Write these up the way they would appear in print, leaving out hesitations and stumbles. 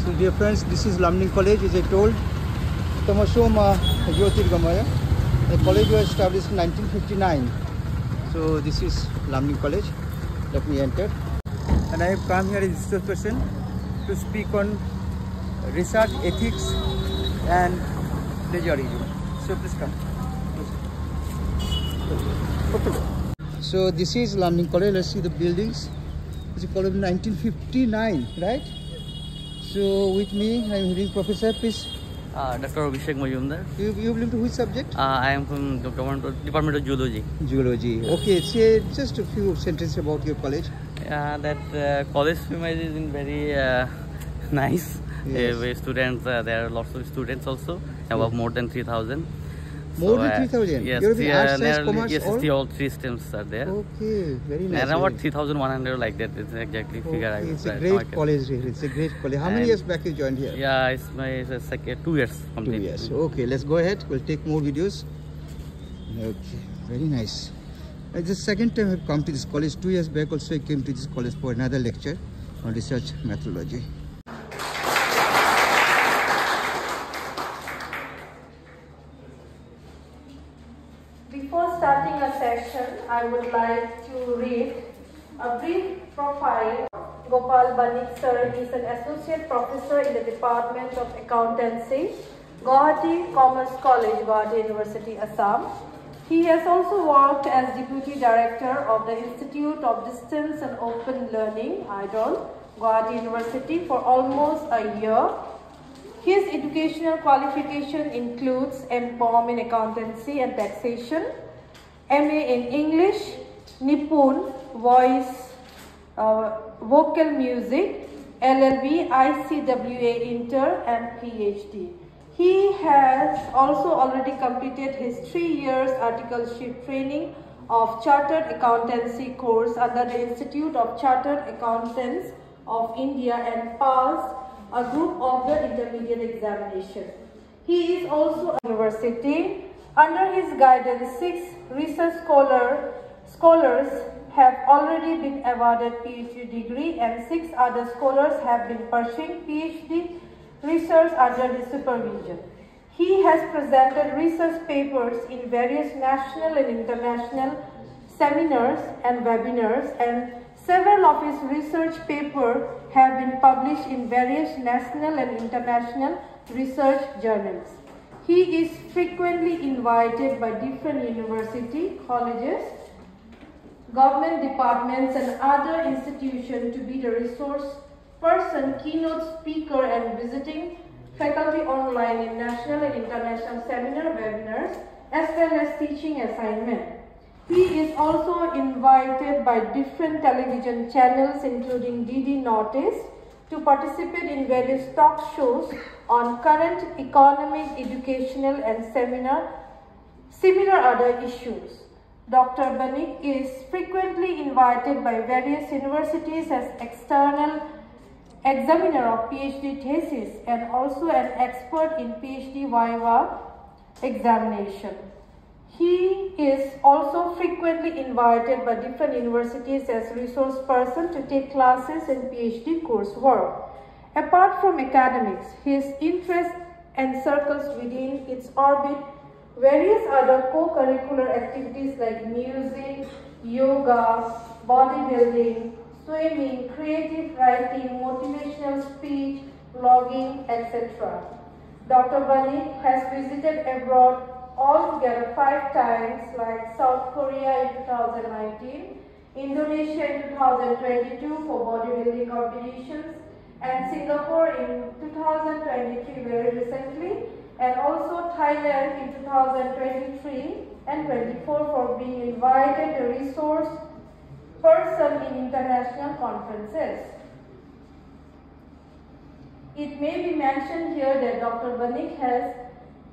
So dear friends, this is Lamning College, as I told. Tamashoma Jyotirgamaya. The college was established in 1959. So this is Lamning College. Let me enter. And I have come here as a research person to speak on research, ethics and plagiarism. So please come. So this is Lamning College. Let's see the buildings. It's a college in 1959, right? So with me, I'm having Professor, please. Dr. Abhishek Majumdar. You belong to which subject? I am from the Department of Zoology. Zoology. Okay, say just a few sentences about your college. That college is in very nice. Yes. Students, there are lots of students also, about more than 3,000. More than 3,000? Yes, You're the arts, science, commerce, yes, all three streams are there. Okay, very nice. And about 3,100 like that is exactly figure. Okay, it's a great college really. It's a great college. How many years back you joined here? Yeah, it's my second 2 years. Complete. 2 years. Okay, let's go ahead. We'll take more videos. Okay, very nice. It's the second time I've come to this college. 2 years back also I came to this college for another lecture on research methodology. Before starting a session, I would like to read a brief profile. Gopal Banik sir is an associate professor in the Department of Accountancy, Guwahati Commerce College, Guwahati University, Assam. He has also worked as Deputy Director of the Institute of Distance and Open Learning, IDOL, Guwahati University for almost a year. His educational qualification includes M.Com in Accountancy and Taxation, MA in English, Nipun, Voice, Vocal Music, LLB, ICWA Inter and PhD. He has also already completed his 3 years articleship training of Chartered Accountancy course under the Institute of Chartered Accountants of India and passed a group of the intermediate examination. He is also a university. Under his guidance, 6 research scholars have already been awarded PhD degree and 6 other scholars have been pursuing PhD research under his supervision. He has presented research papers in various national and international seminars and webinars, and several of his research papers have been published in various national and international research journals. He is frequently invited by different universities, colleges, government departments and other institutions to be the resource person, keynote speaker and visiting faculty online in national and international seminar webinars as well as teaching assignment. He is also invited by different television channels including DD Notice to participate in various talk shows on current economic, educational and similar other issues. Dr. Banik is frequently invited by various universities as external examiner of PhD thesis and also an expert in PhD Viva examination. He is also frequently invited by different universities as resource person to take classes in PhD coursework. Apart from academics, his interests encircles within its orbit various other co-curricular activities like music, yoga, bodybuilding, swimming, creative writing, motivational speech, blogging, etc. Dr. Banik has visited abroad altogether 5 times, like South Korea in 2019, Indonesia in 2022 for bodybuilding competitions, and Singapore in 2023 very recently, and also Thailand in 2023 and 24 for being invited a resource person in international conferences. It may be mentioned here that Dr. Banik has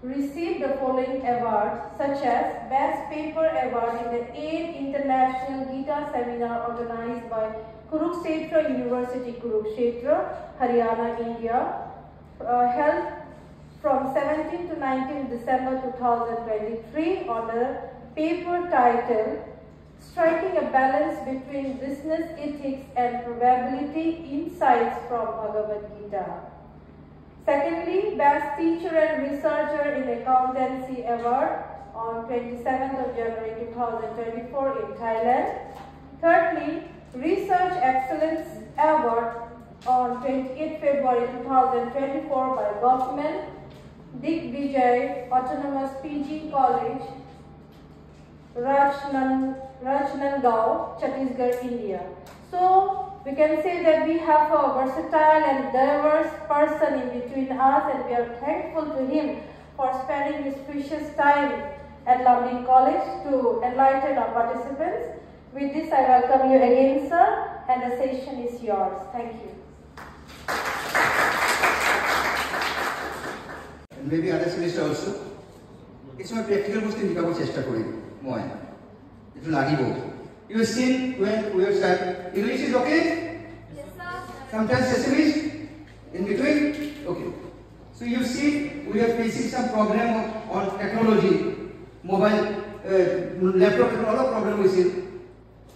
received the following awards such as Best Paper Award in the 8th International Gita Seminar organized by Kurukshetra University, Kurukshetra, Haryana, India, held from 17 to 19 December 2023 on the paper titled Striking a Balance Between Business Ethics and Probability Insights from Bhagavad Gita. Secondly, Best Teacher and Researcher in Accountancy Award on 27th of January 2024 in Thailand. Thirdly, Research Excellence Award on 28th February 2024 by Government Digvijay Autonomous PG College, Rajnandgaon, Chhattisgarh, India. So we can say that we have a versatile and diverse person in between us, and we are thankful to him for spending his precious time at Lamdin College to enlighten our participants. With this, I welcome you again, sir, and the session is yours. Thank you. And maybe other semester also. It's my practical most in the chester for you. More. It will argue. You have seen when we have started. English is okay? Yes, sir. Sometimes Sesame in between? Okay. So you see, we are facing some problem on technology, mobile, laptop, and all of problem we see.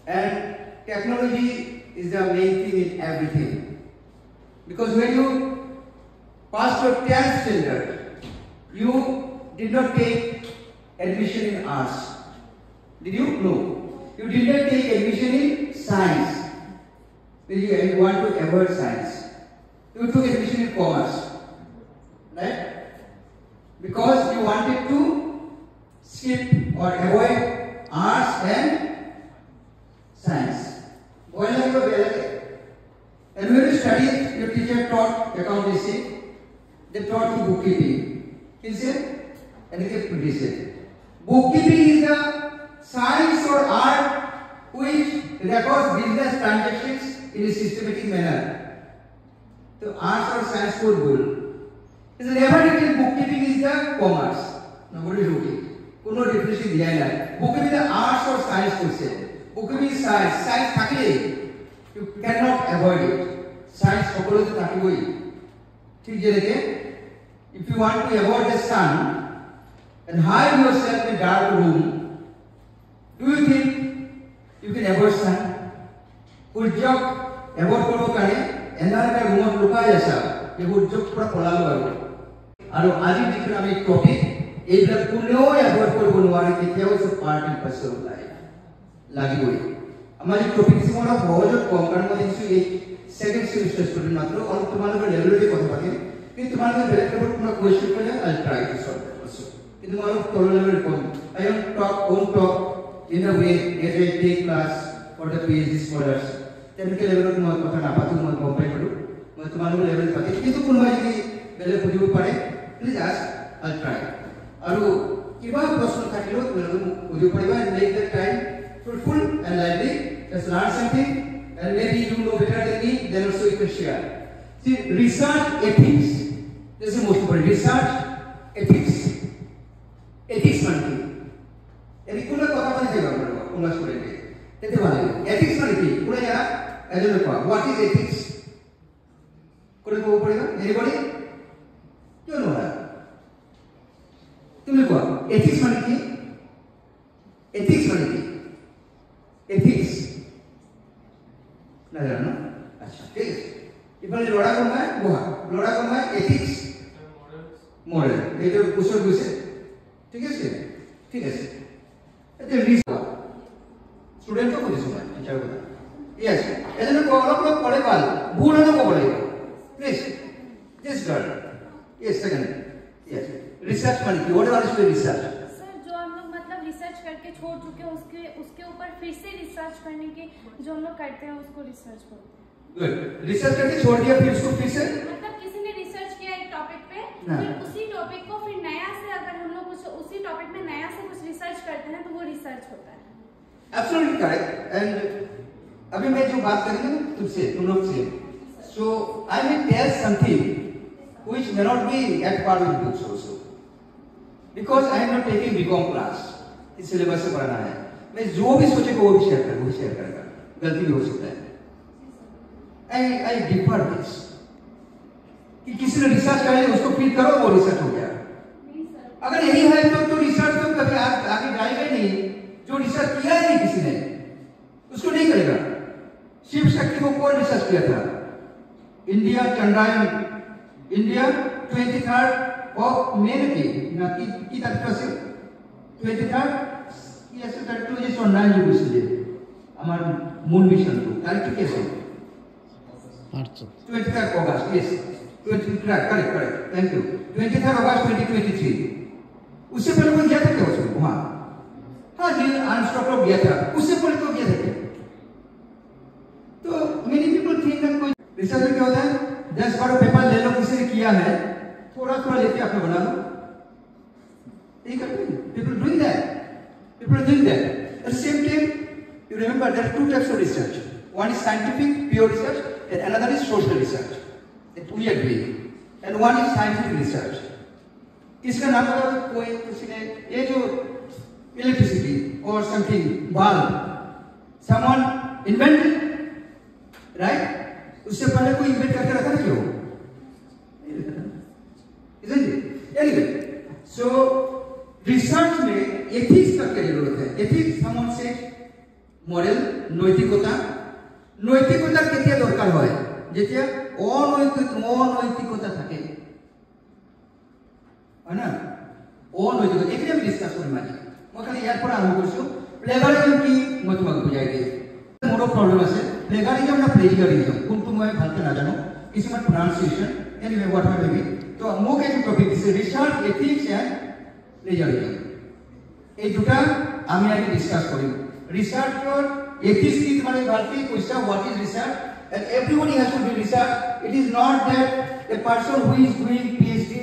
And technology is the main thing in everything. Because when you passed your 10th standard, you did not take admission in arts. Did you? No. You did not take admission in science. You want to avoid science. You took admission in commerce. Right? Because you wanted to skip or avoid arts and science. And when you studied, your teacher taught accountancy, they taught you bookkeeping. Is it? And they produced it. Bookkeeping is the science or art which records business transactions in a systematic manner. So arts or science could bull. It's never written bookkeeping is the commerce. Nobody wrote it. Could not differentiate the other. Bookkeeping is the arts or science question. Bookkeeping is science. Science thakile. You cannot avoid it. Science সকলে তো থাকিবই। ঠিক যেরকম if you want to avoid the sun and hide yourself in a dark room, do you think you can avoid sun? সূর্যক avoid করব কানে এনারটা রুমত লুকাই আসা এই সূর্যক পুরা পলালো আৰু আজি যিটো আমি টপিক এইবিলাক কোনেও avoid কৰিব নোৱাৰে কেতিয়াও সব পার্ট ইন পার্সন লাইফ লাগিবই। আমার এই টপিক সিমন সহজ কম কারণ মই দিছো এই সেকেন্ড সেমিস্টার স্টুডেন্ট মাত্র অল তোমাদের লেভেলে কথা পাতিম কিন্তু তোমাদের বেলেগ লেভেল কোনো কোয়েশ্চন করলে I try to solve that also কিন্তু মই তল level com I won't talk in a way as I take class for the PhD scholars তেনেকে লেভেলত মই কথা নাপাতো মই কম্পাই কৰো মই তোমাদের লেভেল পাতি কিন্তু কোনোবা যদি বেলেগ বুজিব পাৰে প্লিজ আস্ক আই ট্রাই আৰু কিবা প্ৰশ্ন থাকিলেও তোমালোকে বুজিব পাৰিবা make the time fruitful and lively. Just learn something, and maybe you know better than me. Then also you can share. See, research ethics. This is the most important. Research ethics. Ethics money. Any kuna kotha mane jega bolo. Kuna student. Tete wale. Ethics money. Kuna jara. I don't know what is ethics. Kuna ko padega. Anybody? You know that. Tumne ko. Ethics money ki. Ethics money ki. Ethics. नजर ना अच्छा ठीक है इफाले लोड़ा को मैं ethics moral ये जो कुछ ठीक है सर ठीक है तो रिस्क स्टूडेंट को कुछ सुना टीचर को यस ऐसे में कोई लोग पढ़े वाल भूल ना को पढ़ेगा please this girl yes second yes research माने की व्हाट इज रिसर्च रिसर्च करके छोड़ चुके हैं उसके ऊपर फिर से रिसर्च करने के जो हम लोग करते हैं उसको रिसर्च बोलते हैं। गुड रिसर्च करके छोड़ दिया फिर उसको फिर से मतलब किसी ने रिसर्च किया एक टॉपिक पे फिर उसी टॉपिक को फिर नया से अगर हम लोग कुछ उसी टॉपिक में नया से कुछ रिसर्च करते हैं तो वो रिसर्च होता है। एब्सोल्युटली करेक्ट एंड अभी मैं जो बात कर रही हूं तुमसे तुम लोग से so I will tell something which may not be at par with books also because I am not taking BCom class इस सिलेबस से पढ़ना है मैं जो भी सोचे को वो भी शेयर करूंगा गलती भी हो सकता है आई डिफर दिस कि किसी ने रिसर्च कर लिया उसको फील करो वो रिसर्च हो गया अगर यही है तो रिसर्च तो कभी आगे जाएगा ही नहीं जो रिसर्च किया ही नहीं किसी ने उसको नहीं करेगा शिव शक्ति को कौन रिसर्च किया था India Chandrayaan India 23rd of May নাকি না কি তারিখ আছে 23rd কি আছে তারিখটো যে সন্ধান কৰিছিল আমাৰ মূল মিশনটো তারিখটো কি আছে 23rd August yes 23rd correct thank you 23rd August 2023 उससे पहले कोई गया था क्या उसमें वहां हाँ नील आर्मस्ट्रांग गया था उससे पहले तो गया था क्या तो मेनी पीपल थिंक दैट कोई रिसर्च में क्या होता है 10-12 पेपर ले लो किसी ने किया है थोड़ा लेके आप बना लो यही करते हैं people doing that at the same time you remember there are two types of research one is scientific pure research and another is social research that we are doing and one is scientific research इसका नाम अगर कोई किसी ने ये जो electricity or something bulb someone invented right उससे पहले कोई इन्वेंट करके रखा ना क्यों isn't it anyway so research में ethics का क्या जरूरत है ethics someone said moral নৈতিকতা কেতিয়া দরকার হয় যেতিয়া অনৈতিকতা থাকে হয় না অনৈতিকতা এটা আমি ডিসকাস কৰিম আজি মই খালি ইয়াৰ পৰা আৰম্ভ কৰিছো প্লেগাৰিজম কি মই তোমাক বুজাই দিম মোৰো প্ৰবলেম আছে প্লেগাৰিজম না প্লেজিয়াৰিজম কোনটো মই ভালকে নাজানো কিছুমান প্ৰনাউন্সিয়েশন এনিৱে হোৱাট এভাৰ বি তো মোক এই টপিক দিছে ৰিসার্চ এথিক্স এন্ড প্লেজিয়ারিজম এই দুটা আমি আজি ডিসকাস কৰিম রিসার্চৰ এথিক্স কি মানে ভালকে কৈছা what is research and everybody has to do research it is not that a person who is doing PhD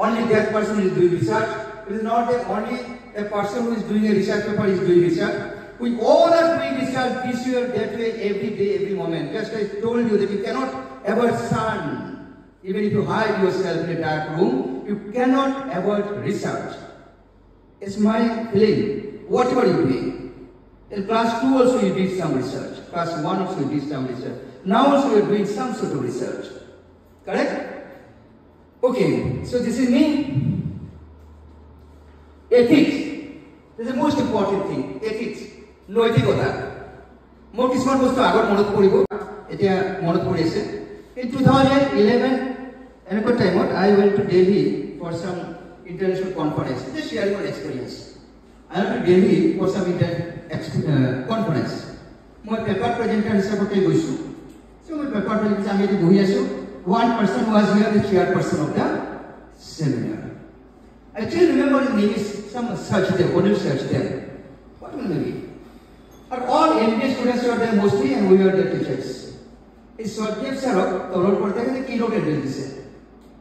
only that person is doing research it is not that only a person who is doing a research paper is doing research we all are doing research this year that way every day every moment just I told you that you cannot ever shun even if you hide yourself in a dark room you cannot avoid research it's my feeling whatever you do in class 2 also you did some research class 1 also you did some research now also you are doing some sort of research correct okay so this is me ethics this is the most important thing ethics নৈতিকতা মোৰ কিছুমান বস্তু আগত মনত পৰিব এতিয়া মনত পৰি আছে in 2011 এনেকুৱা টাইমত I went to Delhi for some international conference just share my experience I went to Delhi for some conference মই পেপার প্রেজেন্টার হিসাবে গৈছো so মই পেপার প্রেজেন্টার আমি এটি বহি আছো one person was here the chairperson of the seminar I still remember his name is some search there Onil search there what will it be and all MBA students were there mostly and we were the teachers is subject sir তলর পড়তে গেলে কি note entry দিছে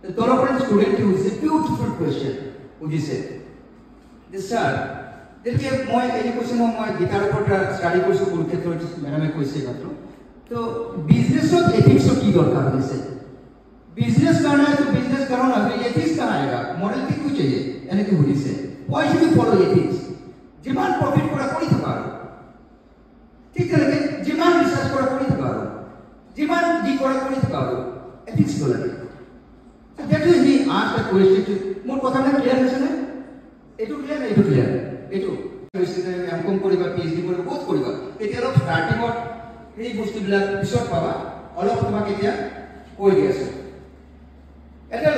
the তলর পড়ে student who is a beautiful question who দিছে this sir देखिए মই এই question মই গীতার উপর স্টাডি করছি কুরুক্ষেত্র ম্যাডামে কইছে মাত্র तो बिजनेस और एथिक्स की दरकार है बिजनेस करना है तो बिजनेस करो ना फिर एथिक्स कहां आएगा मॉडल की क्यों चाहिए यानी कि हुडी से why should you follow ethics जिमान प्रॉफिट करा कोई था ठीक है लेकिन जिमान रिसर्च करा कोई था जिमान जी करा कोई था एथिक्स को लगे तो that is me ask the question more কথা না ক্লিয়ার হইছে না এটু ক্লিয়ার না এটু ক্লিয়ার এটু এমকম করিবা পিএইচডি করিবা বহুত করিবা এতিয়া অলপ স্টার্টিংত এই বস্তুবিলাক পিছত পাবা অলপ তোমাক এতিয়া কৈ দি আছে এটা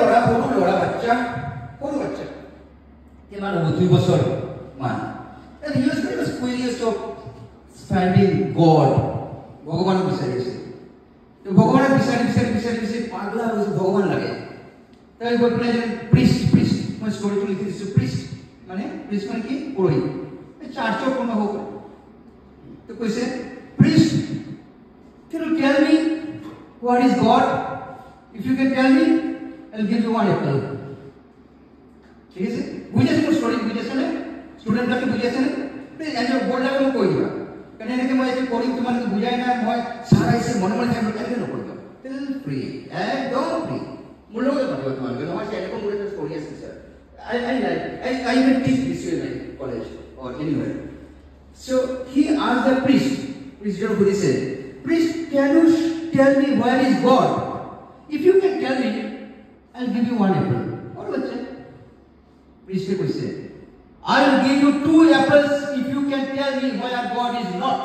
সৰু বাচ্চা কিমান 2 বছৰ মান and he was very much curious of finding God ভগৱান বিচাৰি আছে তো ভগৱান বিচাৰি পাগলা হৈ ভগৱান লাগে তাই গৈ পেলাই প্রিস্ট মই ষ্টৰীটো লিখি দিছো প্রিস্ট মানে কি পুৰোহিত চাৰ্চৰ কোনো হ'ব তো কৈছে priest can you tell me what is God if you can tell me I'll give you one apple ঠিক আছে বুঝেছ তো স্টোরি বুঝেছ না স্টুডেন্টকে বুঝেছ না প্লিজ এনে বললে আমি কই দিবা কারণ এনেকে মই এসে পড়ি তোমাকে বুঝাই না মই সারা এসে মনে থাকবে কেন না করব ফিল ফ্রি একদম ফ্রি মূল্যকে পাবো তোমাকে আমার চ্যানেলে কোন একটা স্টোরি আছে sir I even teach this in my college or anywhere so he asked the priest who said priest can you tell me where is God if you can tell me I'll give you one apple what was it priest said I'll give you 2 apples if you can tell me where God is not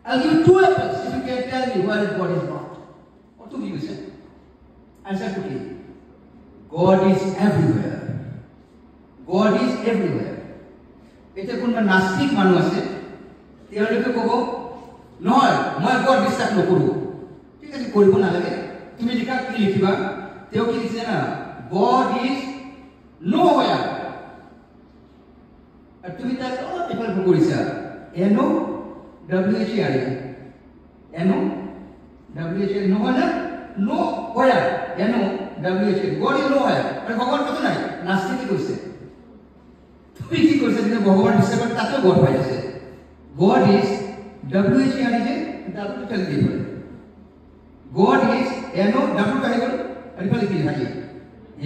I'll give you 2 apples if you can tell me where God is not what কত কি কৈছে আনসাৰটো কি God is everywhere God is everywhere এটা কোনবা নাস্তিক মানুহ আছে তেওঁলোকে ক'ব নহয় মই God বিশ্বাস নকৰো ঠিক আছে কৰিব নালাগে তুমি লিখা কি লিখিবা তেওঁ কি লিখিছে না God is nowhere আর তুমি তার এফাল কৰিছা N O W H E R N O W H E R নহয় না no where N O W H E R God is nowhere আর ভগবান কত নাই নাস্তিক কৈছে তুমি কি কৈছা যে ভগবান বিশ্বাস করে তাতে God পাই আছে God is W H E R যে ডাবল টেল দিব God is N O W কাহে গল আর এফালে কি থাকে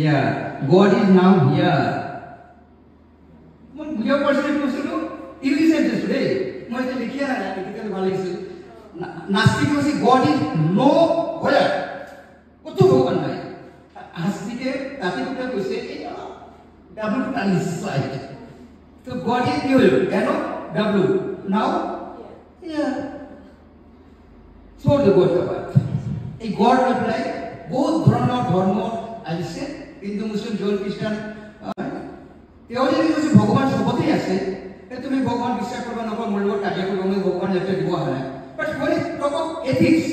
yeah God is now here বুঝাও পারছেন কোশ্চেনটো ইংলিশ সেন্টেন্স রে মই যে লিখিয়া না লিখিতে ভালো লাগিছে নাস্তিক হচ্ছে গড ইজ নো হোয়ার কত ভগবান নাই নাস্তিকে তাতে কোটা কইছে এই ডাবল টানি স্লাইড তো গড ইজ কি হলো কেন double now yeah so the god আবার এই গড রিপ্লাই বহুত ধরনের ধর্ম আছে হিন্দু মুসলিম জৈন খ্রিস্টান তেও যদি কৈছে ভগৱান সবতে আছে তুমি ভগৱান বিশ্বাস কৰিব নকৰা মোৰ লগত কাজিয়া কৰিব মই ভগৱান লেটাৰ দিব আহা নাই but when it talk of ethics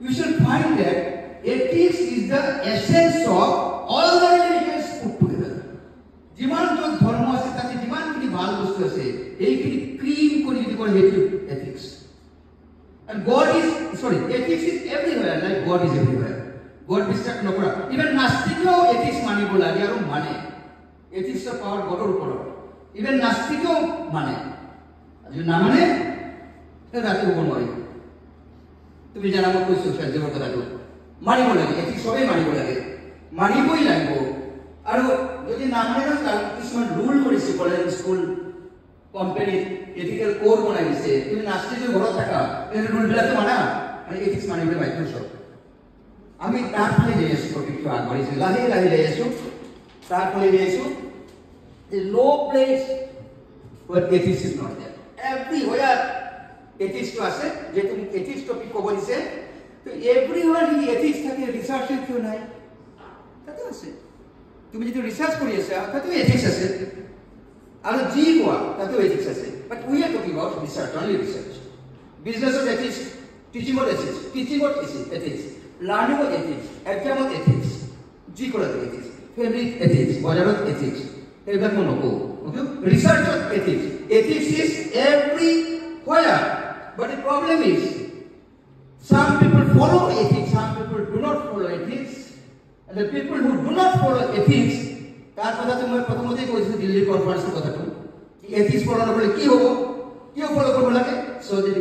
you should find that ethics is the essence of all the religions put together যিমান যত ধৰ্ম আছে তাতে যিমান কি ভাল বস্তু আছে এইখিনি ক্লিন কৰি দিব হেতু ethics and God is sorry ethics is everywhere like God is everywhere God বিশ্বাস নকৰা even নাস্তিকেও ethics মানিব লাগে আৰু মানে ethics of power গডৰ ওপৰত even নাস্তিকেও মানে যদি না মানে রাতে হব নোৱাৰি তুমি জানা মই কৈছো সহজৰ কথাটো মানিব লাগে ethics সবে মানিব লাগে মানিবই লাগিব আৰু যদি না মানে না কিছুমান ৰুল কৰিছে college school company ethical code বনাই দিছে তুমি নাস্তিক ঘৰত থাকা এই ৰুলবিলাক মানা মানে ethics মানিবলৈ বাধ্য সব আমি তাৰ ফালে যাই আছো টপিকটো আগবাঢ়িছো লাহে লাহে যাই আছো তাৰ ফালে যাই আছো There is no place where ethics is not there. Everywhere ethics to আছে যে তুমি ethics topic কব দিছে তো everywhere এই ethics থাকে রিসার্চ কিয় নাই তাতে আছে তুমি যদি রিসার্চ কৰি আছা তাতে ethics আছে আৰু জি কোৱা তাতে ethics আছে but we are talking about research only research business of ethics teaching of ethics learning of ethics exam of ethics জি কোৱা ethics family ethics বজাৰত ethics এইবিলাক মই নকওঁ okay research of ethics is everywhere but the problem is some people follow ethics some people do not follow ethics and the people who do not follow ethics তার কথা তো মই প্রথমতেই কৈছো দিল্লি কনফারেন্সৰ কথাটো কি ethics ফলো নকৰিলে কি হ'ব কি ফলো কৰিব লাগে so that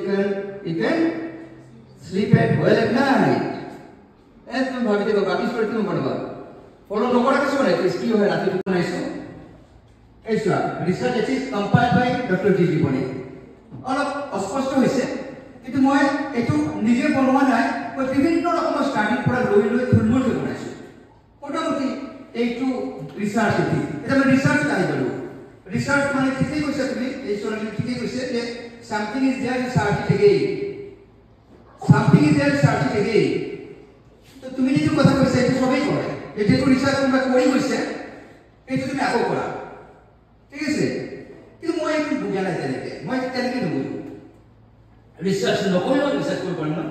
you can sleep at well at night তুমি ভাবি দেখো বাকি স্টোরি তুমি বলবা ফলো নকৰা কিছু নাই কি হয় ৰাতি নাইছো এইসা research ethics compiled by doctor G G Boni অলপ অস্পষ্ট হৈছে কিন্তু মই এটো নিজে বনোৱা নাই মই বিভিন্ন ৰকমৰ স্টাডি পৰা লৈ থুলমুল বনাইছো মোটামুটি এইটো রিসার্চ এথিক্স এটা মই রিসার্চ কাই গলো রিসার্চ মানে ঠিকই কৈছে তুমি এই সরলি ঠিকই কৈছে যে something is there research again something is there research again তো তুমি যে কথা কৈছে এটা সবাই কৰে এই যে রিসার্চ তোমরা কৰি গৈছে এইটো তুমি আকৌ কৰা ঠিক আছে কিন্তু মই একটু বুঝা নাই তেনেকে মই তেনেকে নুবুঝো রিসার্চ নকৰিলেও রিসার্চ কৰিব পাৰিম না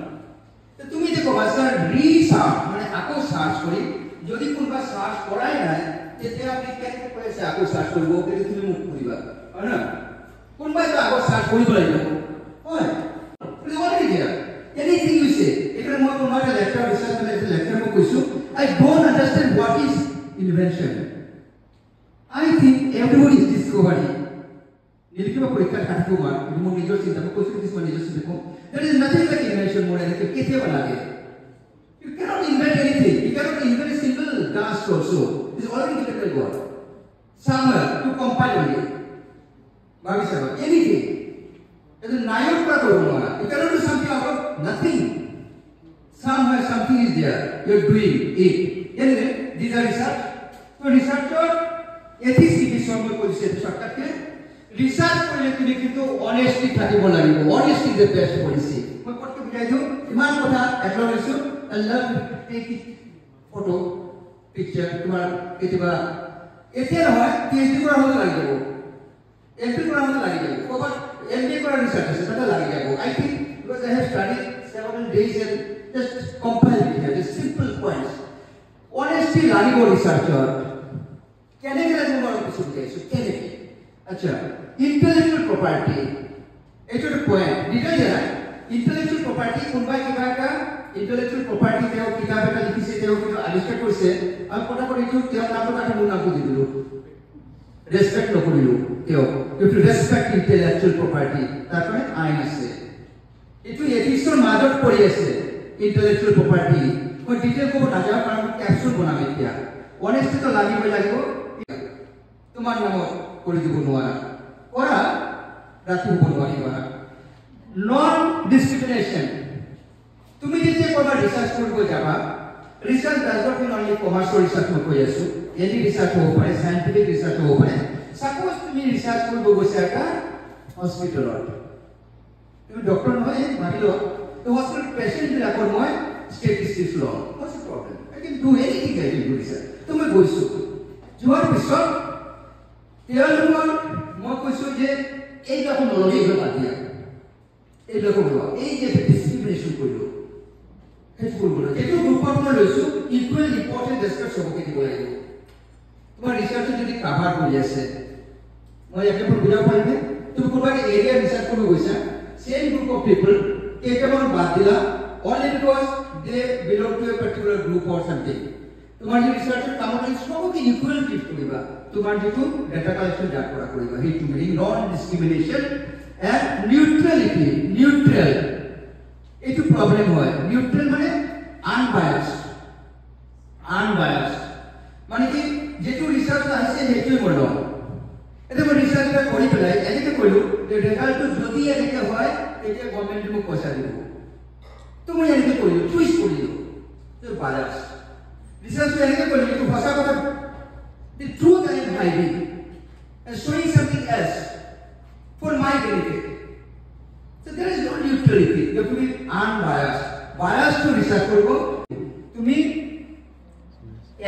তো তুমি দেখো ভাষাৰ রিসার্চ মানে আকৌ সার্চ কৰি যদি কোনবা সার্চ কৰাই নাই তেতিয়া আপনি কেনেকৈ কৈছে আকৌ সার্চ কৰিব কিন্তু তুমি মোক কৰিবা হয় না কোনবাই তো আকৌ সার্চ কৰিব লাগিব হয় তুমি অলৰেডি দিয়া এনিথিং ইউ সে এটা মই তোমাৰ লেকচাৰ রিসার্চ লেকচাৰ মই কৈছো I don't understand what is invention I think everybody is discovering. Nilkima porikha khatko ma, mo nijor chinta ko koisi kisma nijor chinta ko. There is nothing like invention more than ke kaise banage. You cannot invent anything. You cannot invent a single task also. It is already given by God. Somewhere to compile only. Bhavi sabha anything. It is nayot pra korbo na. You cannot do something out of nothing. Somewhere something is there. You are doing it. Anyway, these are research. So researcher ethics কি সম্পর্ক কৰিছে সরকারকে research কৰিলে তুমি কিন্তু honesty থাকিব লাগিব honesty is the best policy মই কত বুঝাই দিও ইমান কথা একলা লৈছো I love to take it photo, picture, তোমার কেতিয়াবা এতিয়া নহয় PhD কৰা হলে লাগি যাব MPhil কৰা হলে লাগি যাব ক'বাত MBA কৰা ৰিসার্চ আছে তাতে লাগি যাব I think because I have studied several days and just compiled it here just simple points honesty লাগিব ৰিসার্চৰ কেনেকৈ লাগিব মই কিছু বুজাইছো কেনেকৈ আচ্ছা intellectual property এইটো পয়েন্ট ডিটেইল জানা intellectual property কোনবাই কিবা এটা intellectual property তেও কিতাপ এটা লিখিছে তেও কিবা আবিষ্কাৰ কৰিছে আমি কথা কৰিছো তেও নামটো কাটি মোৰ নামটো দি দিলো ৰেসপেক্ট নকৰিলো তেও ইউ টু ৰেসপেক্ট intellectual property তাৰপৰে আইন আছে এটো এথিক্সৰ মাজত পৰি আছে intellectual property মই ডিটেইল ক'ব নাযাওঁ কাৰণ ক্যাপসুল বনাম এতিয়া অনেস্টি তো লাগিবই লাগিব তোমাৰ নামত কৰি দিব নোৱাৰা কৰা ৰাতি হ'ব নোৱাৰিবা নন ডিসক্রিমিনেশন তুমি যেতিয়া কোবা রিসার্চ কৰিব যাবা research does not mean only commercial research মই কৈ আছো এনি রিসার্চ হ'ব পাৰে সায়েন্টিফিক রিসার্চ হ'ব পাৰে সাপোজ তুমি রিসার্চ কৰিব গৈছা এটা হস্পিটালত তুমি ডক্টৰ নহয় মানিলো তো হস্পিটাল পেশেন্ট বিলাকৰ মই স্ট্যাটিস্টিক্স ল what's the problem I can do anything I can do research তো মই গৈছো যোৱাৰ পিছত তেওঁলোকৰ মই কৈছো যে এই দেখোন নলেজ হ'ব দিয়া এই দেখোন এই যে ডিসক্রিমিনেশন কৰিলো হেতু কৰিব এটো গ্ৰুপত মই লৈছো ইকুৱেল ইম্পৰ্টেন্ট ৰেসপেক্ট হ'ব কি লাগিব তোমাৰ ৰিসাৰ্চ যদি কভাৰ কৰি আছে মই ইয়াতে বুজাব পাৰিম তুমি কোনোবা এৰিয়া ৰিসাৰ্চ কৰিব গৈছা সেম গ্ৰুপ অফ পিপল কেইটামান বাদ দিলা only because they belong to a particular group or something তোমাৰ যে ৰিসাৰ্চৰ কামত সবকে ইকুৱেল ট্ৰিট কৰিবা তোমাৰ যেটো ডাটা কালেকশন ডাক কৰা কৰিবা হেতু meaning non discrimination and neutrality neutral etu problem hoy neutral mane unbiased mane ki jetu research ahise hetu bolo eta mo research ta kori pelai enike koilu je result to jodi enike hoy ete government mo paisa dibo to moi enike koilu choice korilu to bias research to enike koilu to bhasha kotha the truth I am hiding and showing something else for my benefit. So there is no neutrality. You have to be unbiased. Biased to research korbo. Tumi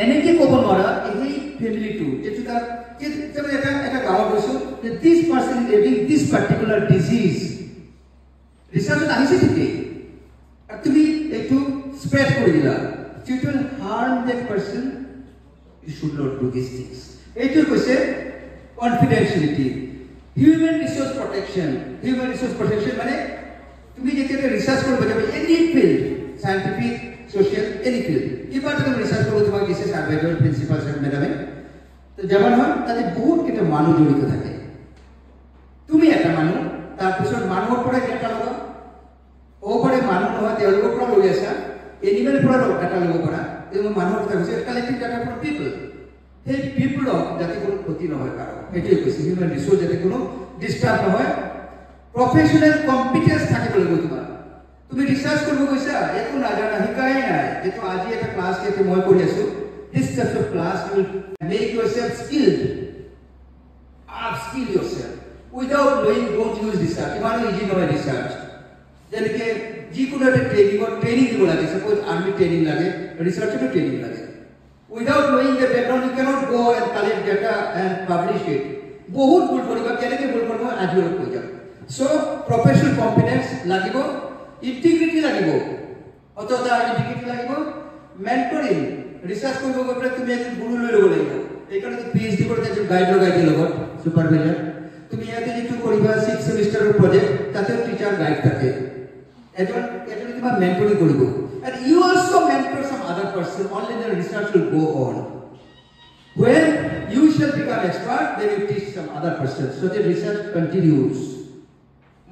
enike kobo nora ehi family to. Jetu ta jebe eta gawa goisu that this person is having this particular disease. Research ta ahise thike. Ar tumi ekটু spread kore dila. It will harm that person. You should not do these things. Etu koise confidentiality. Human resource protection মানে তুমি যেতিয়া research করবে যাবে any field scientific social any field কিবা তুমি research করবে তোমাক দিছে সার্ভাইভার প্রিন্সিপাল স্যার ম্যাডামে তো যেমন হয় তাতে বহুত কেটা মানুষ জড়িত থাকে তুমি এটা মানুষ তার পিছত মানুহৰ পৰা ডেটা লবা ওপৰে মানুহ নহয় তেওঁলোকৰ পৰা লৈ আসা এনিমেল পৰা ডেটা লব পৰা তুমি মানুহৰ কথা কৈছে কালেক্টিভ ডেটা ফ্ৰম পিপল এই পিপল যাতে কোনো ক্ষতি নহয় কারো এটাই কৈছে হিউম্যান রিসোর্স যাতে কোনো ডিস্টার্ব নহয় প্রফেশনাল কম্পিটেন্স থাকিব লাগিব তোমাৰ তুমি রিসার্চ কৰিব গৈছা একো নাজানা শিকাই নাই যেটো আজি এটা ক্লাস যেটো মই কৰি আছো this type of class will make yourself skilled upskill yourself without knowing don't use research Iman easy নহয় রিসার্চ যেনেকে যিকোনো একটা ট্রেনিং দিব লাগে সাপোজ আর্মি ট্রেনিং লাগে রিসার্চের ট্রেনিং লাগে without knowing the background you cannot go and collect data and publish it বহুত ভুল কৰিবা কেনেকে ভুল কৰিব আজি অলপ কৈ যাম so professional competence লাগিব integrity লাগিব অতটা integrity লাগিব mentoring research কৰিব গলে তুমি একজন গুৰু লৈ লব লাগিব এইকাৰণে PhD করতে যে গাইড লগাই দিল লগত সুপারভাইজার তুমি ইয়াতে যেটো কৰিবা 6 সেমিস্টাৰৰ প্ৰজেক্ট তাতে টিচার গাইড থাকে এজন তোমাক mentoring কৰিব and you also mentor some other person only the research will go on when you shall become expert then you teach some other person so the research continues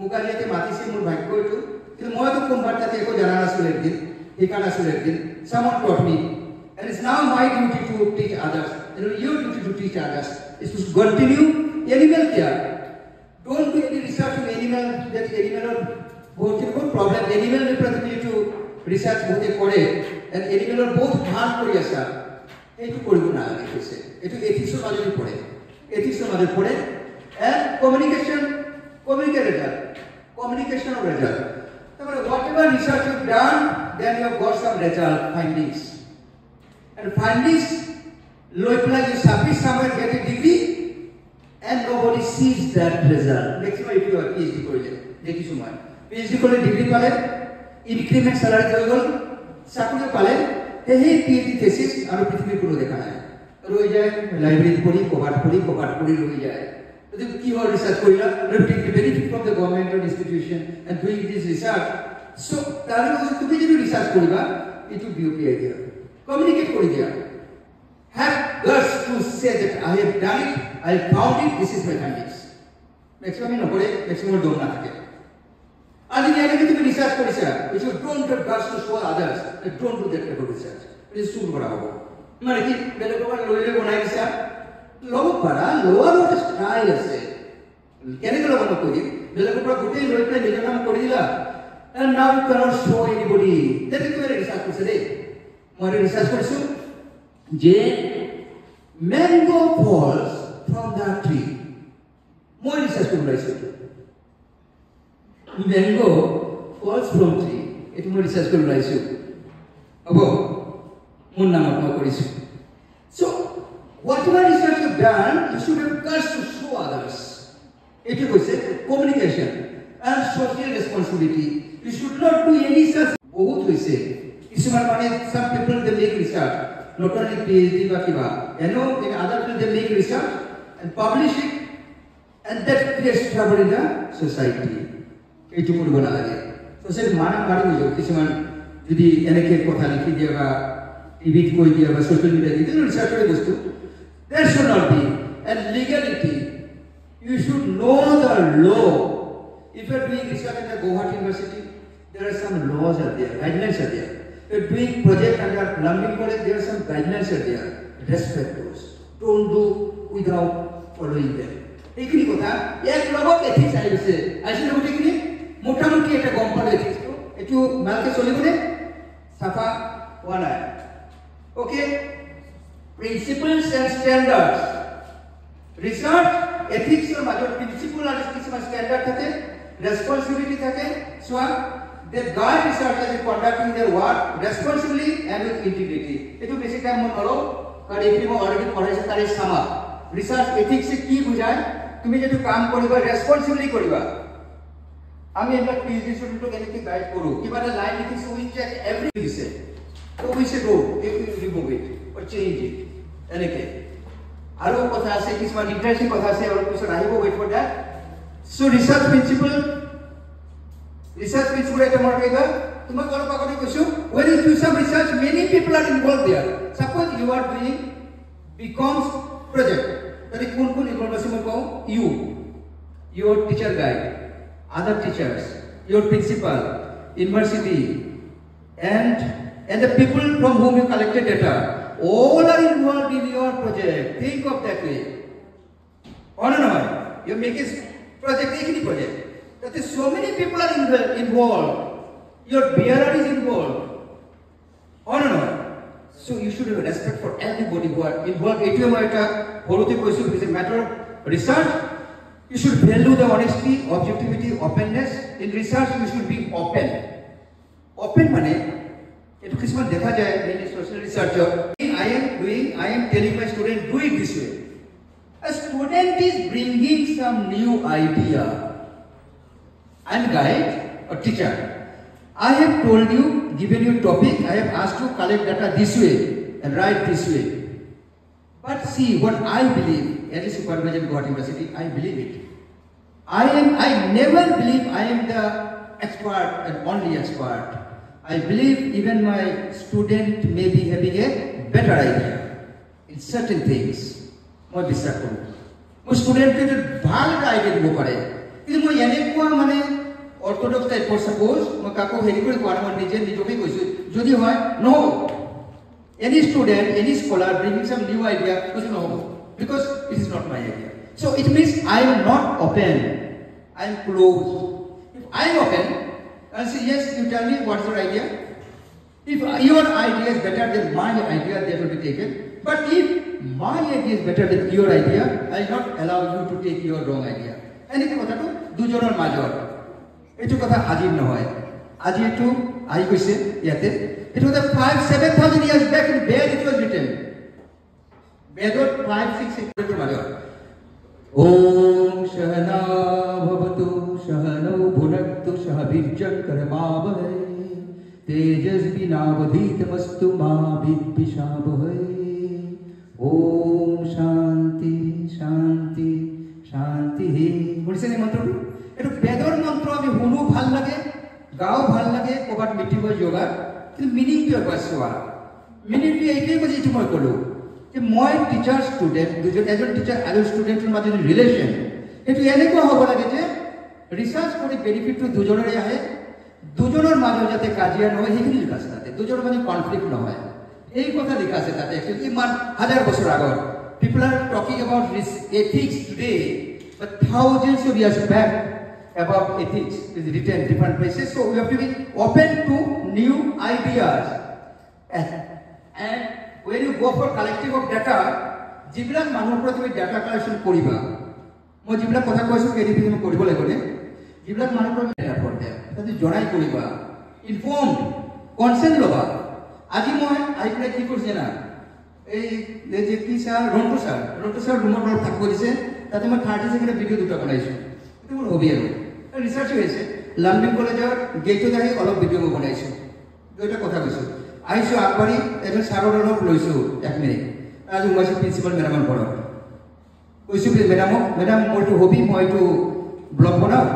মুকালিয়াতে মাতিছে মোৰ ভাগ্য এটো কিন্তু মই তো কোন বাৰটাতে একো জানা নাছিল একদিন ঠিকা নাছিল একদিন someone taught me and it's now my duty to teach others and your duty to teach others is to continue animal care don't do any research on animal that animal বহুত problem animal representative to research হতে করে and animal বহুত ভাল কৰি আছে এইটো কৰিব না কৈছে এইটো এথিক্সৰ মাজত পৰে and communication result তারপরে whatever research you've done then you have got some result findings. And findings, you submit somewhere, get a degree, and nobody sees that result. Maximum if you are PhD PhD degree pale, increment salary hoigol, chakri pale, ei PhD thesis aru prithibir kono dekha nai. Roi jay library pori, cover pori roi jay. So ki hor research korila, take the benefit from the government or institution and doing this research. So tare tumi jodi research koriba, it will be okay idea. Communicate kori dia. Have guts to say that I have done it, I have found it, this is my findings. Maximum in opore, maximum don't na thake. And in the end, you research korisa, which you don't have guts to show others, and don't do that type of research. It is too bravo. Mane ki bele ko loile bonai disa, logo para lower what style ase. Kene ko logo kori, bele ko pura gote loile pura nijer naam kori dila, and now you cannot show anybody. That is where research korise de. More research korisu. J. Mango falls from the tree. More research korisu. Mango falls from tree. It more research korisu. Abo, mun namat mo korisu. So, whatever research you've done, you should have guts to show others. It is communication and social responsibility. You should not do any such. Bahut hoise. Some people they make research, not only PhD but in other fields they make research and publish it, and that creates trouble in the society. It would go lage. So said mana mari hoyo kisuman jodi enake kotha likhi diya ba TV koi diya ba social media diya research kore bostu there should not be. And legality, you should know the law. If you are doing research at the Guwahati University, there are some laws are there, guidelines are there. You're doing project under plumbing college, there are some guidelines are there. Respect those. Don't do without following them. Ekini kotha, ek logot ethics aise. Aise logot ekini, mota moti eta gompal ethics to, etu malke solibone, safa wana. Okay, principles and standards. Research ethics or major principle and standard thake, responsibility thake. So they guide researchers in conducting their work responsibly and with integrity. It will basically come on already already sama. Research ethics se ki bujhay? Tumi jeto kaam koriba responsibly koriba. Ami ebla PhD student to keneki guide koru. Kiba the line ethics we check every say. So we say go if you remove it or change it. Eneke. Aro kotha ase kisman interesting kotha ase or pisot ahibo wait for that. So research principle eta more kaiga tuma koro pakoti koisu when you do some research many people are involved there. Suppose you are doing becomes project tari kun involved ase mo kau you your teacher guide other teachers your principal university and the people from whom you collected data all are involved in your project. Think of that way. On and on you make a project ekini project. That is, so many people are involved. Your bearer is involved. On and on. So you should have respect for everybody who are involved. It is a matter of research. You should value the honesty, objectivity, openness. In research, you should be open. Open money. It is what dekha jai in social research. I am telling my student, do it this way. A student is bringing some new idea. I am guide or teacher. I have told you, given you topic, I have asked you collect data this way and write this way. But see what I believe, as a supervisor at Guwahati University, I believe it. I never believe I am the expert and only expert. I believe even my student may be having a better idea in certain things. My disciple. My student will have a idea to go. If I am orthodox type, for suppose, I no. Any student, any scholar bringing some new idea, no, because it is not my idea. So it means I am not open, I am closed. If I am open, I say yes, you tell me what is your idea. If your idea is better than my idea, that will be taken. But if my idea is better than your idea, I will not allow you to take your wrong idea. And if you want to do your own major, it is a ajib no hoy. Ajib to আহি গৈছে ইয়াতে এটা 5-7,000 years back in Ved it was written Vedot 5-6 মানে Om Shahana Bhavatu Shahano Bhunaktu Shahabhijjam Karmavahai Tejasvinavadhitamastu Ma Vidvishabhai Om Shanti Shanti Shanti শুনিছে নে মন্ত্ৰটো এটো বেদৰ মন্ত্ৰ আমি শুনো ভাল লাগে গাও ভাল লাগে কবাত মিটিব যোগা কিন্তু মিনিংটো একবাৰ চোৱা মিনিংটো এইটোৱে কৈছে এইটো মই ক'লো যে মই টিচাৰ ষ্টুডেণ্ট দুজন এজন টিচাৰ আৰু ষ্টুডেণ্টৰ মাজত ৰিলেশ্যন এইটো এনেকুৱা হ'ব লাগে যে ৰিচাৰ্চ কৰি বেনিফিটটো দুজনৰে আহে দুজনৰ মাজত যাতে কাজিয়া নহয় সেইখিনি লিখা আছে তাতে দুজনৰ মাজত কনফ্লিক্ট নহয় এই কথা লিখা আছে তাতে একচুৱেলি ইমান হাজাৰ বছৰ আগত people are talking about this ethics today but thousands of years back about ethics is written in different places so we have to be open to new ideas and when you go for collective of data jibla manur pora tumi data collection koriba mo jibla kotha koisu verification koribo lagone jibla manur pora data korte tadi jonai koriba informed consent loba আজি মই আইপ্লাই কি কৰিছে না এই যে কি sir Rontu sir রুমত অলপ থাকিব দিছে তাতে মই 30 সেকেন্ডৰ ভিডিও দুটা বনাইছো এটো মোৰ হবি আৰু ৰিসাৰ্চ হৈছে লামডিং কলেজৰ গেটত আহি অলপ ভিডিও মই বনাইছো দুটা কথা কৈছো আইছো আগবাড়ি এজন স্যাৰৰ অলপ লৈছো 1 মিনিট আজি মই প্ৰিন্সিপাল মেডামৰ ঘৰত কৈছো মেডাম মোৰ তো হবি মই তো ব্লগ বনাও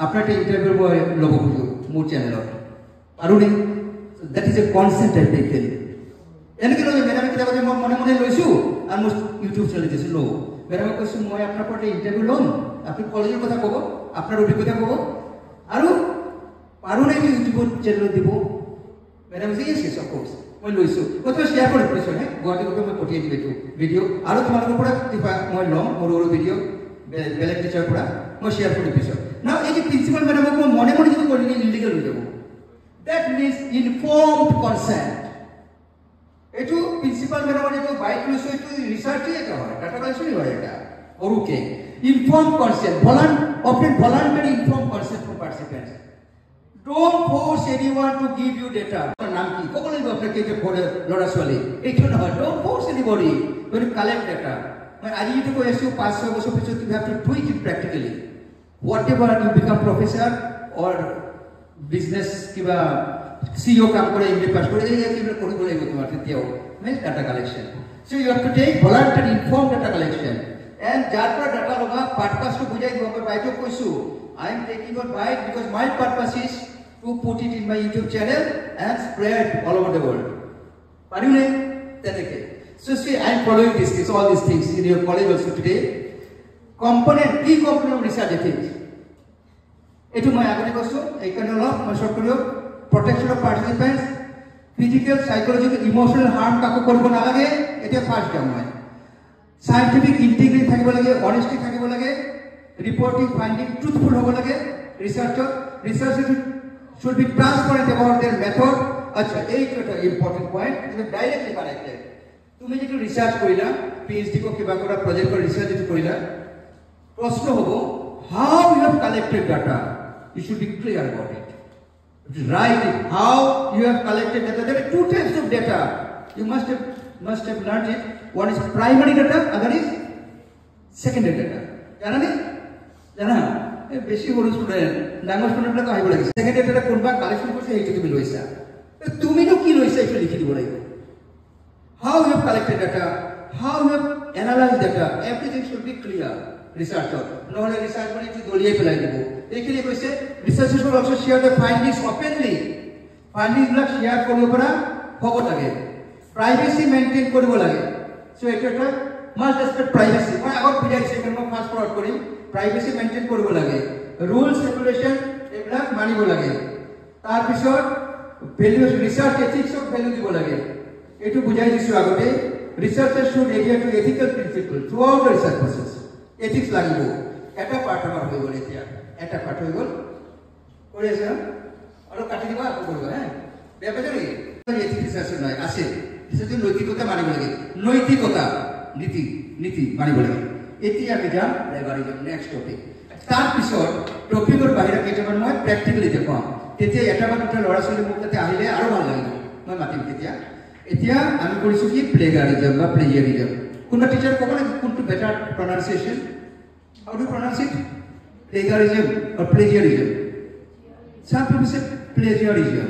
আপনাৰ ইন্টাৰভিউ মই ল'ব খুজো মোৰ চেনেলত আৰু নে that is a consent I taken এনেকে লয় মেডাম কিতাব যে মই মনে মনে লৈছো আৰু মোৰ ইউটিউব চ্যানেল দিছে লো মেডাম কৈছো মই আপোনাৰ পৰা ইন্টাৰভিউ ল'ম আপুনি কলেজৰ কথা ক'ব আপোনাৰ অভিজ্ঞতা ক'ব আৰু পাৰো নে ইউটিউব চ্যানেল দিব মেডাম যে yes of course মই লৈছো মই তো শেয়াৰ কৰি দিছো হে গুৱাহাটী গৈ মই পঠিয়াই দিছো ভিডিও আৰু তোমালোকৰ পৰা কিবা মই ল'ম মোৰ ভিডিও বেলেগ টিচাৰ পৰা মই শেয়াৰ কৰি দিছো না এই যে প্ৰিন্সিপাল মেডামক মই মনে মনে যদি কৰিলে ইলিগেল হৈ যাব that means informed consent etu principal মেডামৰ এটো বাইক লৈছো এটো ৰিসাৰ্চে এটা হয় ডাটা কালেকশন হয় এটা ওকে informed consent voluntary informed consent for participants don't force anyone to give you data নাম কি কবলে আপনাকে এটা পড়ে লড়া চলে এইটো নহয় don't force anybody when you collect data মানে আজি যেটো কৈ আছো 500 বছৰ পিছত you have to do it practically whatever you become professor or business kiba CEO কাম করে এমবি পাস করে এই কিবা কৰিব লাগিব তোমাৰ তেতিয়াও মানে data collection so you have to take voluntary informed data collection and যাৰ পৰা ডাটা লবা পাৰপাসটো বুজাই দিব মই বাইটো কৈছো I am taking your bite because my purpose is to put it in my YouTube channel and spread all over the world পারিনে তেনেকে so see I am following this all these things in your college also today key component of research ethics এটো মই আগতে কৈছো এইখানে অলপ মই short করিও protection of participants physical psychological emotional harm কাকো কৰিব নালাগে এটা ফার্স্ট কাম হয় scientific integrity থাকিব লাগে honesty থাকিব লাগে reporting finding truthful হ'ব লাগে researcher should be transparent about their method আচ্ছা এইটা ইম্পর্টেন্ট পয়েন্ট এটা ডাইরেক্টলি কানেক্টেড তুমি যেটো রিসার্চ কইলা PhD কো কিবা কৰা প্রজেক্ট কো রিসার্চ যেটো কইলা প্রশ্ন হ'ব how you have collected data you should be clear about it write it how you have collected data there are two types of data you must have learned it one is primary data other is secondary data জানা বেশি বড় student ডাঙৰ স্টুডেন্টক আহিব লাগে secondary data কোনবা collection কৰিছে এইটো তুমি লৈছা তুমিনো কি লৈছা এইটো লিখি দিব লাগিব how you have collected data how you have analyzed data everything should be clear researcher নহলে রিসার্চ মানে একটু দলিয়ে ফেলাই দিব এইখিনি কৈছে researchers should also share the findings openly findings black share কৰিব পৰা হ'ব লাগে privacy maintain কৰিব লাগে so এটা must respect privacy মই আগত বুজাইছো কিন্তু মই ফাস্ট ফরওয়ার্ড কৰিম privacy maintain কৰিব লাগে rules regulation এইবিলাক মানিব লাগে তাৰ পিছত value research ethics of value দিব লাগে এটো বুজাই দিছো আগতে researchers should adhere to ethical principles throughout the research process ethics লাগিব এটা পার্ট আমাৰ হৈ গল এতিয়া এটা পার্ট হৈ গল কৰি আছে আৰু কাটি দিবা আকৌ কৰিব হ্যাঁ বেপারে ethics রিসার্চ নাই আছে রিসার্চ নৈতিকতা মানিব লাগে নৈতিকতা নীতি মানিব লাগে এতিয়া আমি যাম লাইব্রেরি নেক্সট টপিক তার পিছত টপিকৰ বাহিৰে কেইটামান মই প্ৰ্যাকটিক্যালি দেখাম তেতিয়া এটা বা দুটা ল'ৰা ছোৱালী মোৰ তাতে আহিলে আৰু ভাল লাগিব মই মাতিম তেতিয়া এতিয়া আমি কৰিছোঁ কি প্লেগাৰিজম বা প্লেজিয়াৰিজম কোনোবা টিচাৰ ক'ব নেকি কোনটো better pronunciation how do pronounce it plagiarism or plagiarism some people say plagiarism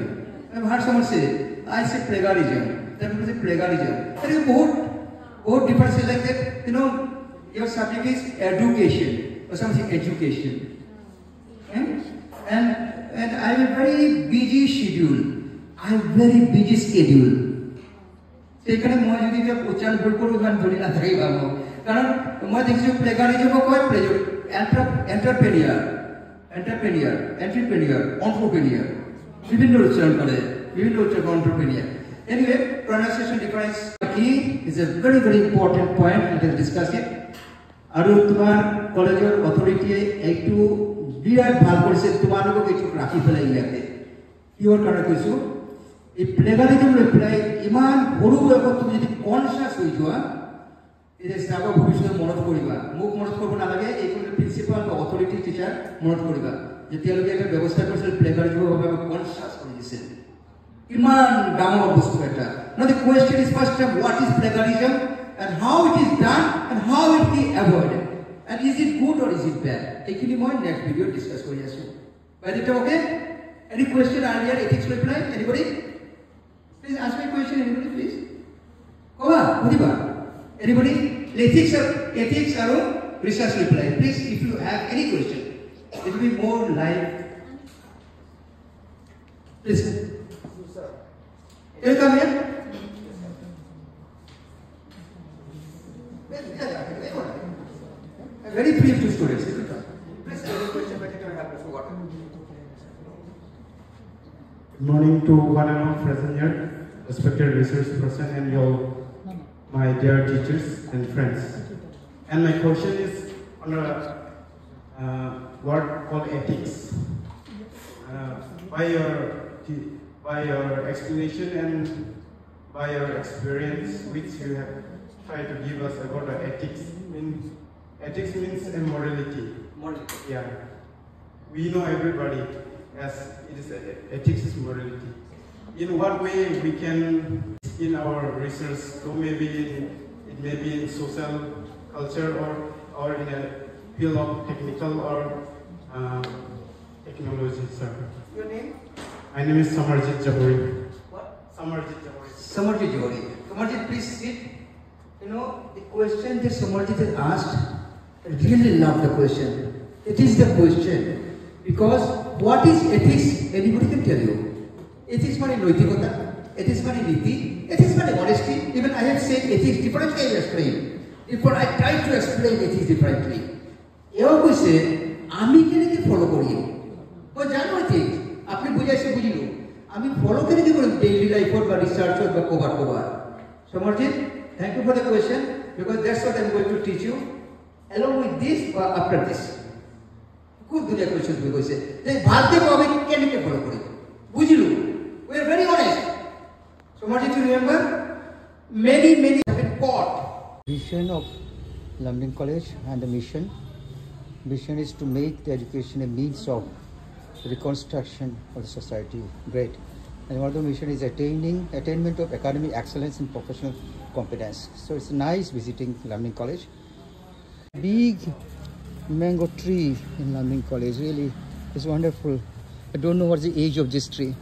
I've heard someone say I say plagiarism some people say plagiarism there is बहुत difference like that you know your subject is education or something education and I have a very busy schedule I have very busy schedule সেখানে মই যদি এটা উচ্চারণ ভুল করব গান ধরি না থাকি ভাবো কারণ মই দেখছি প্লেগারিজম কয় এন্টারপ্রেনিয়ার অন্টারপ্রেনিয়ার বিভিন্ন উচ্চারণ করে বিভিন্ন উচ্চারণ এন্টারপ্রেনিয়ার এনিওয়ে প্রনাউন্সিয়েশন ডিফারেন্স কি is a very very important point let us discuss it আৰু তোমাৰ কলেজৰ অথৰিটিয়ে এইটো বিৰাট ভাল কৰিছে তোমালোকক এইটো ৰাখি পেলাই ইয়াতে কিহৰ কাৰণে কৈছো এই প্লেগাৰিজম লৈ পেলাই ইমান সৰু বয়সত তুমি যদি কনচিয়াছ হৈ যোৱা এটা স্নাতক ভৱিষ্যতে মনত কৰিবা মোক মনত কৰিব নালাগে এইখন প্ৰিন্সিপাল বা অথৰিটি টিচাৰ মনত কৰিবা যেতিয়ালৈকে এটা ব্যৱস্থা কৰিছিল প্লেগাৰিজমৰ বাবে কনচিয়াছ কৰি দিছিল ইমান ডাঙৰ বস্তু এটা now the question is first time what is plagiarism and how it is done and how it be avoided and is it good or is it bad এইখিনি মই next video discuss কৰি আছো by the time okay any question earlier ethics reply anybody please ask me question anybody please koba budiba anybody ethics or research reply please if you have any question it will be more live please you come here very brief to students please ask a question but you have forgotten Good morning to one and all present here, respected research person and your my dear teachers and friends. And my question is on a word called ethics. By your explanation and by your experience, which you have tried to give us about the ethics means immorality. Yeah, we know everybody as it is ethics is morality. In what way we can in our research, so maybe it may be in social culture or in a field of technical or technology. Sir. your name My name is Samarjit Johari. what Samarjit Johari. Samarjit please sit you know the question that Samarjit has asked I really love the question it is the question because what is ethics anybody can tell you ethics মানে নৈতিকতা ethics মানে নীতি ethics মানে honesty even I have said ethics differently I explain before I try to explain ethics differently এও কইছে আমি কেনেকে follow করি মই জানো ethics আপনি বুঝাইছে বুঝিলো আমি ফলো কেনেকে করি ডেইলি লাইফত বা রিসার্চত বা cover Samarjit thank you for the question because that's what I'm going to teach you along with this or after this খুব দুনিয়া কোয়েশ্চন তুমি কইছে যে ভারতে পাবে কেনেকে ফলো করি বুঝিলো we are very honest so what did you remember many have been caught Vision of Lamdin College and the mission is to make the education a means of reconstruction of the society great and one of the mission is attainment of academic excellence and professional competence so it's nice visiting Lamdin College big mango tree in Lamdin College really is wonderful I don't know what's the age of this tree